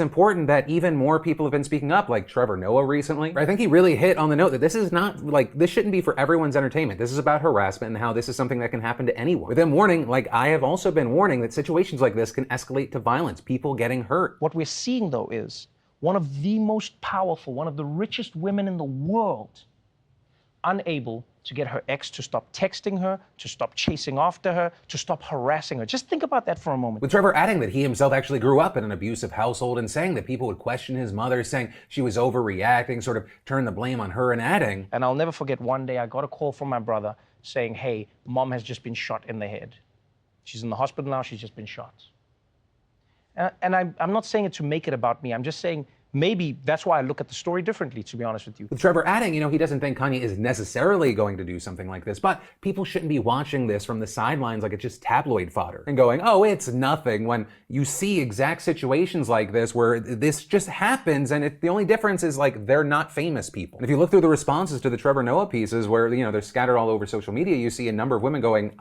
important that even more people have been speaking up, like Trevor Noah recently. I think he really hit on the note that this is not, like, this shouldn't be for everyone's entertainment. This is about harassment and how this is something that can happen to anyone. With him warning, like I have also been warning, that situations like this can escalate to violence, people getting hurt. What we're seeing, though, is one of the most powerful, one of the richest women in the world, unable to get her ex to stop texting her, to stop chasing after her, to stop harassing her. Just think about that for a moment. With Trevor adding that he himself actually grew up in an abusive household and saying that people would question his mother, saying she was overreacting, sort of turn the blame on her, and adding, and I'll never forget one day I got a call from my brother saying, hey, mom has just been shot in the head. She's in the hospital now, she's just been shot. And I'm not saying it to make it about me, I'm just saying maybe that's why I look at the story differently, to be honest with you. With Trevor adding, he doesn't think Kanye is necessarily going to do something like this, but people shouldn't be watching this from the sidelines like it's just tabloid fodder and going, oh, it's nothing, when you see exact situations like this where this just happens, and the only difference is, like, they're not famous people. And if you look through the responses to the Trevor Noah pieces where, they're scattered all over social media, you see a number of women going,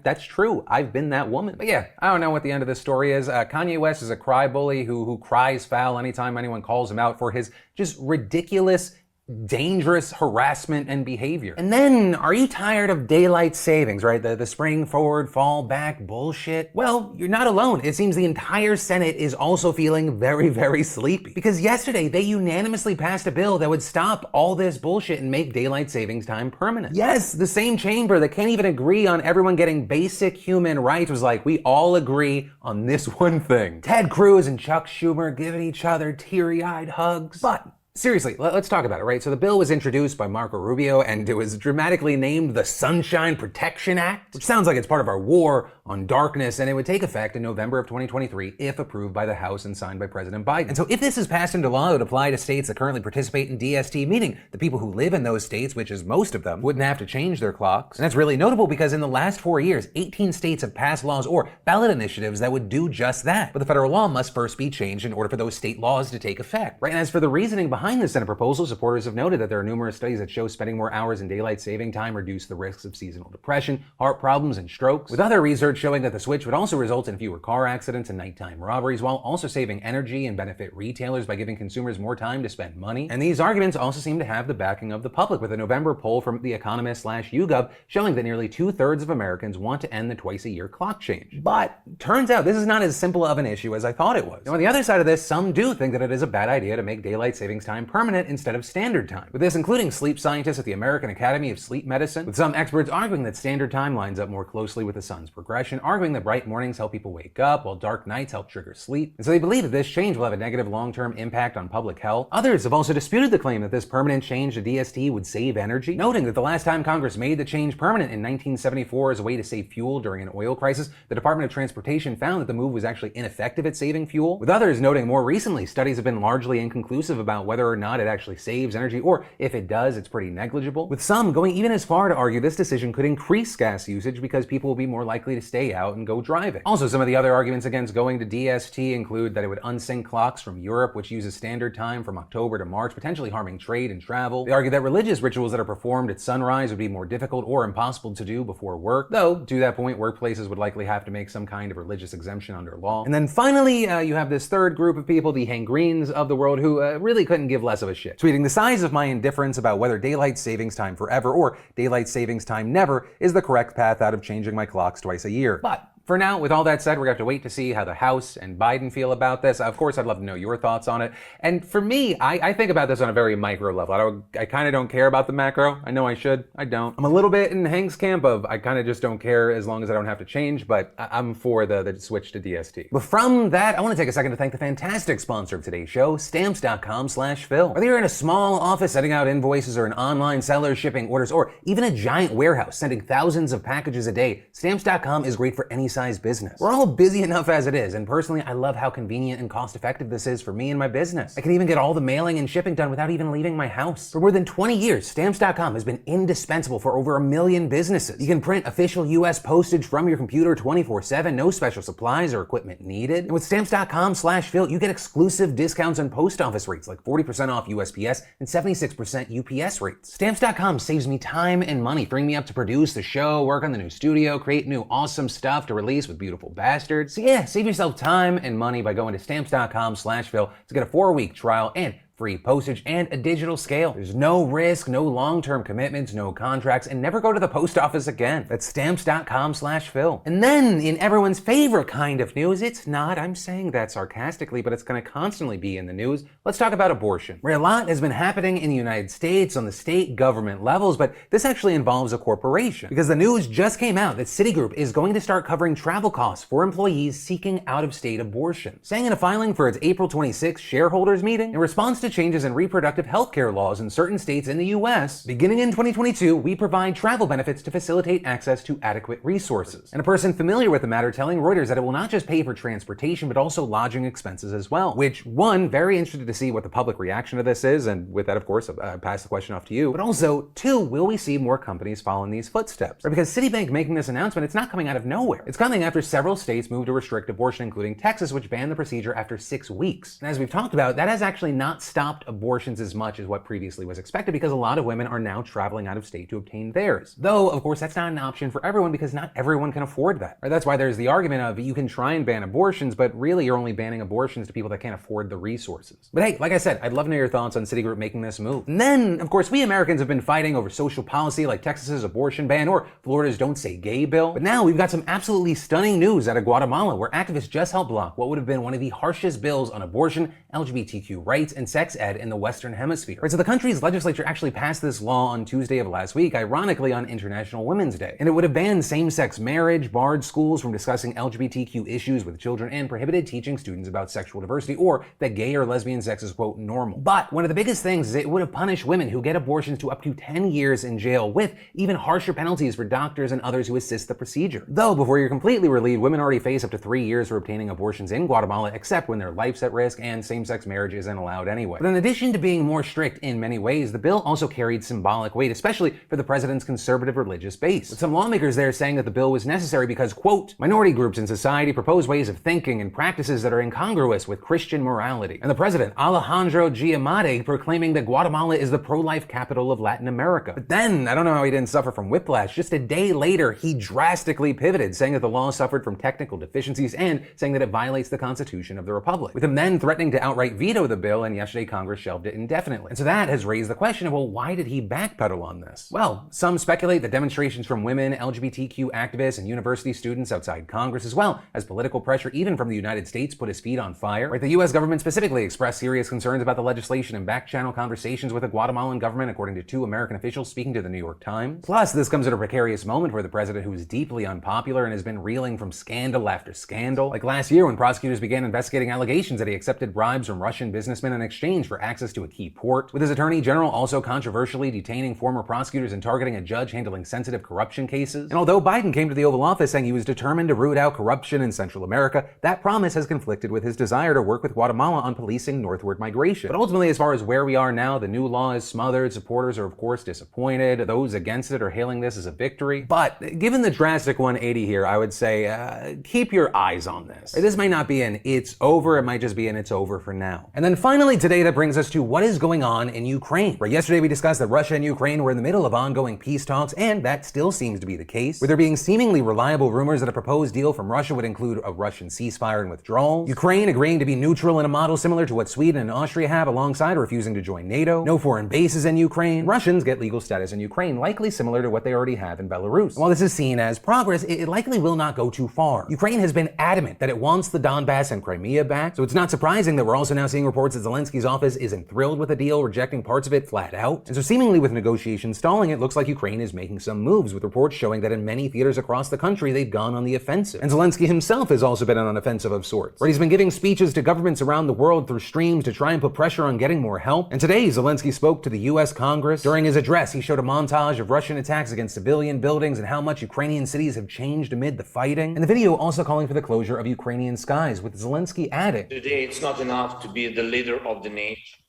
that's true, I've been that woman. But yeah, I don't know what the end of this story is. Kanye West is a cry bully who cries foul anytime anyone calls him out for his just ridiculous, dangerous harassment and behavior. And then, are you tired of daylight savings, right? The spring forward, fall back bullshit? Well, you're not alone. It seems the entire Senate is also feeling very, very sleepy. Because yesterday, they unanimously passed a bill that would stop all this bullshit and make daylight savings time permanent. Yes, the same chamber that can't even agree on everyone getting basic human rights was like, we all agree on this one thing. Ted Cruz and Chuck Schumer giving each other teary-eyed hugs. But seriously, let's talk about it, right? So the bill was introduced by Marco Rubio, and it was dramatically named the Sunshine Protection Act, which sounds like it's part of our war on darkness, and it would take effect in November of 2023 if approved by the House and signed by President Biden. And so if this is passed into law, it would apply to states that currently participate in DST, meaning the people who live in those states, which is most of them, wouldn't have to change their clocks. And that's really notable because in the last 4 years, 18 states have passed laws or ballot initiatives that would do just that. But the federal law must first be changed in order for those state laws to take effect, right? And as for the reasoning behind the Senate proposal, supporters have noted that there are numerous studies that show spending more hours in daylight saving time reduce the risks of seasonal depression, heart problems, and strokes, with other research showing that the switch would also result in fewer car accidents and nighttime robberies, while also saving energy and benefit retailers by giving consumers more time to spend money. And these arguments also seem to have the backing of the public, with a November poll from The Economist/YouGov showing that nearly 2/3 of Americans want to end the twice-a-year clock change. But turns out this is not as simple of an issue as I thought it was. Now, on the other side of this, some do think that it is a bad idea to make daylight savings time permanent instead of standard time, with this including sleep scientists at the American Academy of Sleep Medicine, with some experts arguing that standard time lines up more closely with the sun's progression, arguing that bright mornings help people wake up while dark nights help trigger sleep, and so they believe that this change will have a negative long-term impact on public health. Others have also disputed the claim that this permanent change to DST would save energy, noting that the last time Congress made the change permanent in 1974 as a way to save fuel during an oil crisis, the Department of Transportation found that the move was actually ineffective at saving fuel, with others noting more recently studies have been largely inconclusive about whether or not it actually saves energy, or if it does, it's pretty negligible, with some going even as far to argue this decision could increase gas usage because people will be more likely to stay out and go driving. Also, some of the other arguments against going to DST include that it would unsync clocks from Europe, which uses standard time from October to March, potentially harming trade and travel. They argue that religious rituals that are performed at sunrise would be more difficult or impossible to do before work, though to that point workplaces would likely have to make some kind of religious exemption under law. And then finally, you have this third group of people, the Hangreens of the world, who really couldn't give less of a shit, tweeting, the size of my indifference about whether daylight savings time forever or daylight savings time never is the correct path out of changing my clocks twice a year. But for now, with all that said, we're going to have to wait to see how the House and Biden feel about this. Of course, I'd love to know your thoughts on it. And for me, I think about this on a very micro level. I kind of don't care about the macro. I know I should. I don't. I'm a little bit in Hank's camp of I kind of just don't care as long as I don't have to change, but I'm for the switch to DST. But from that, I want to take a second to thank the fantastic sponsor of today's show, Stamps.com/Phil. Whether you're in a small office sending out invoices or an online seller shipping orders or even a giant warehouse sending thousands of packages a day, Stamps.com is great for any size business. We're all busy enough as it is, and personally, I love how convenient and cost-effective this is for me and my business. I can even get all the mailing and shipping done without even leaving my house. For more than 20 years, Stamps.com has been indispensable for over 1 million businesses. You can print official US postage from your computer 24/7, no special supplies or equipment needed. And with Stamps.com/Phil, you get exclusive discounts on post office rates like 40% off USPS and 76% UPS rates. Stamps.com saves me time and money, freeing me up to produce the show, work on the new studio, create new awesome stuff to release release with beautiful bastards. So yeah, save yourself time and money by going to stamps.com/Phil to get a 4-week trial and free postage and a digital scale. There's no risk, no long-term commitments, no contracts, and never go to the post office again. That's stamps.com/Phil. And then, in everyone's favorite kind of news, it's not, I'm saying that sarcastically, but it's gonna constantly be in the news. Let's talk about abortion, where a lot has been happening in the United States on the state government levels, but this actually involves a corporation. Because the news just came out that Citigroup is going to start covering travel costs for employees seeking out-of-state abortion, saying in a filing for its April 26th shareholders meeting, in response to changes in reproductive health care laws in certain states in the US, beginning in 2022, we provide travel benefits to facilitate access to adequate resources. And a person familiar with the matter telling Reuters that it will not just pay for transportation, but also lodging expenses as well. Which, one, very interested to see what the public reaction to this is, and with that, of course, I pass the question off to you. But also, two, will we see more companies follow in these footsteps? Right, because Citibank making this announcement, it's not coming out of nowhere. It's coming after several states moved to restrict abortion, including Texas, which banned the procedure after 6 weeks. And as we've talked about, that has actually not stopped abortions as much as what previously was expected, because a lot of women are now traveling out of state to obtain theirs. Though, of course, that's not an option for everyone, because not everyone can afford that. Right? That's why there's the argument of you can try and ban abortions, but really you're only banning abortions to people that can't afford the resources. But hey, like I said, I'd love to know your thoughts on Citigroup making this move. And then, of course, we Americans have been fighting over social policy like Texas's abortion ban or Florida's Don't Say Gay bill. But now we've got some absolutely stunning news out of Guatemala, where activists just helped block what would have been one of the harshest bills on abortion, LGBTQ rights, and sex ed in the Western Hemisphere. Right, so the country's legislature actually passed this law on Tuesday of last week, ironically on International Women's Day. And it would have banned same-sex marriage, barred schools from discussing LGBTQ issues with children, and prohibited teaching students about sexual diversity or that gay or lesbian sex is, quote, normal. But one of the biggest things is it would have punished women who get abortions to up to 10 years in jail, with even harsher penalties for doctors and others who assist the procedure. Though, before you're completely relieved, women already face up to 3 years for obtaining abortions in Guatemala, except when their life's at risk and same-sex marriage isn't allowed anyway. But in addition to being more strict in many ways, the bill also carried symbolic weight, especially for the president's conservative religious base, with some lawmakers there saying that the bill was necessary because, quote, minority groups in society propose ways of thinking and practices that are incongruous with Christian morality. And the president, Alejandro Giammattei, proclaiming that Guatemala is the pro-life capital of Latin America. But then, I don't know how he didn't suffer from whiplash. Just a day later, he drastically pivoted, saying that the law suffered from technical deficiencies and saying that it violates the Constitution of the Republic, with him then threatening to outright veto the bill, and yesterday Congress shelved it indefinitely. And so that has raised the question of, well, why did he backpedal on this? Well, some speculate that demonstrations from women, LGBTQ activists, and university students outside Congress, as well as political pressure even from the United States, put his feet on fire. Right, the US government specifically expressed serious concerns about the legislation and back-channel conversations with the Guatemalan government, according to 2 American officials speaking to the New York Times. Plus, this comes at a precarious moment for the president, who is deeply unpopular and has been reeling from scandal after scandal. Like last year when prosecutors began investigating allegations that he accepted bribes from Russian businessmen in exchange for access to a key port, with his attorney general also controversially detaining former prosecutors and targeting a judge handling sensitive corruption cases. And although Biden came to the Oval Office saying he was determined to root out corruption in Central America, that promise has conflicted with his desire to work with Guatemala on policing northward migration. But ultimately, as far as where we are now, the new law is smothered. Supporters are, of course, disappointed. Those against it are hailing this as a victory. But given the drastic 180 here, I would say keep your eyes on this. This might not be an it's over, it might just be an it's over for now. And then finally today, that brings us to what is going on in Ukraine. Where yesterday we discussed that Russia and Ukraine were in the middle of ongoing peace talks, and that still seems to be the case, with there being seemingly reliable rumors that a proposed deal from Russia would include a Russian ceasefire and withdrawal, Ukraine agreeing to be neutral in a model similar to what Sweden and Austria have, alongside refusing to join NATO, no foreign bases in Ukraine, Russians get legal status in Ukraine, likely similar to what they already have in Belarus. And while this is seen as progress, it likely will not go too far. Ukraine has been adamant that it wants the Donbass and Crimea back, so it's not surprising that we're also now seeing reports that Zelensky's office isn't thrilled with the deal, rejecting parts of it flat out. And so seemingly with negotiations stalling, it looks like Ukraine is making some moves, with reports showing that in many theaters across the country they've gone on the offensive. And Zelensky himself has also been on an offensive of sorts, where he's been giving speeches to governments around the world through streams to try and put pressure on getting more help. And today, Zelensky spoke to the US Congress. During his address, he showed a montage of Russian attacks against civilian buildings and how much Ukrainian cities have changed amid the fighting. And the video also calling for the closure of Ukrainian skies, with Zelensky adding, "Today it's not enough to be the leader of the nation.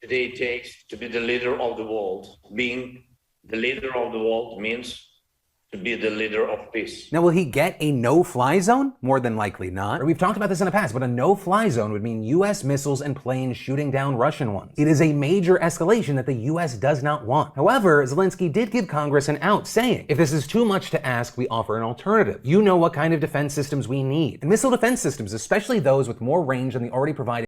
Today it takes to be the leader of the world. Being the leader of the world means to be the leader of peace. Now, will he get a no-fly zone? More than likely not. We've talked about this in the past, but a no-fly zone would mean US missiles and planes shooting down Russian ones. It is a major escalation that the US does not want. However, Zelensky did give Congress an out, saying, if this is too much to ask, we offer an alternative. You know what kind of defense systems we need. And missile defense systems, especially those with more range than the already provided